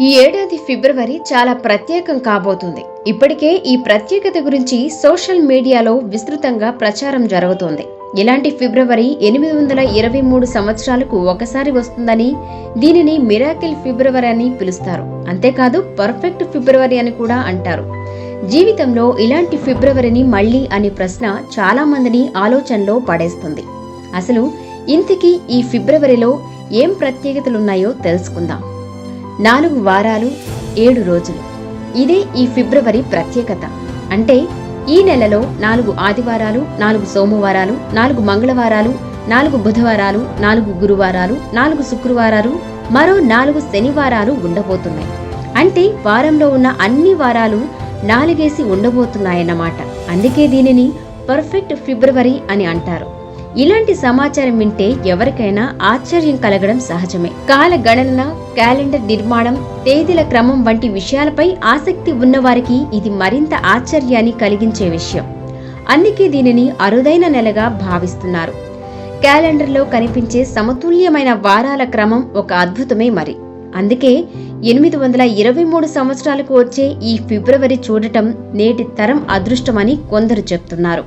ఈ ఏడాది ఫిబ్రవరి చాలా ప్రత్యేకం కాబోతుంది. ఇప్పటికే ఈ ప్రత్యేకత గురించి సోషల్ మీడియాలో విస్తృతంగా ప్రచారం జరుగుతోంది. ఇలాంటి ఫిబ్రవరి 823 సంవత్సరాలకు ఒకసారి వస్తుందని, దీనిని మిరాకిల్ ఫిబ్రవరి అని పిలుస్తారు. అంతేకాదు పర్ఫెక్ట్ ఫిబ్రవరి అని కూడా అంటారు. జీవితంలో ఇలాంటి ఫిబ్రవరిని మళ్ళీ అనే ప్రశ్న చాలా మందిని ఆలోచనలో పడేస్తుంది. అసలు ఇంతకీ ఈ ఫిబ్రవరిలో ఏం ప్రత్యేకతలున్నాయో తెలుసుకుందాం. 4 వారాలు 7 రోజులు. ఇదే ఈ ఫిబ్రవరి ప్రత్యేకత. అంటే ఈ నెలలో 4 ఆదివారాలు, 4 సోమవారాలు, 4 మంగళవారాలు, 4 బుధవారాలు, 4 గురువారాలు, 4 శుక్రవారాలు, మరో 4 శనివారాలు ఉండబోతున్నాయి. అంటే వారంలో ఉన్న అన్ని వారాలు 4 ఉండబోతున్నాయన్నమాట. అందుకే దీనిని పర్ఫెక్ట్ ఫిబ్రవరి అని అంటారు. ఇలాంటి సమాచారం వింటే ఎవరికైనా ఆశ్చర్యం కలగడం సహజమే. కాల గణన, క్యాలెండర్ నిర్మాణం, తేదీల క్రమం వంటి విషయాలపై ఆసక్తి ఉన్నవారికి ఇది మరింత ఆశ్చర్యాన్ని కలిగించే విషయం. అందుకే దీనిని అరుదైన నెలగా భావిస్తున్నారు. క్యాలెండర్లో కనిపించే సమతుల్యమైన వారాల క్రమం ఒక అద్భుతమే మరి. అందుకే 823 సంవత్సరాలకు వచ్చే ఈ ఫిబ్రవరి చూడటం నేటి తరం అదృష్టమని కొందరు చెప్తున్నారు.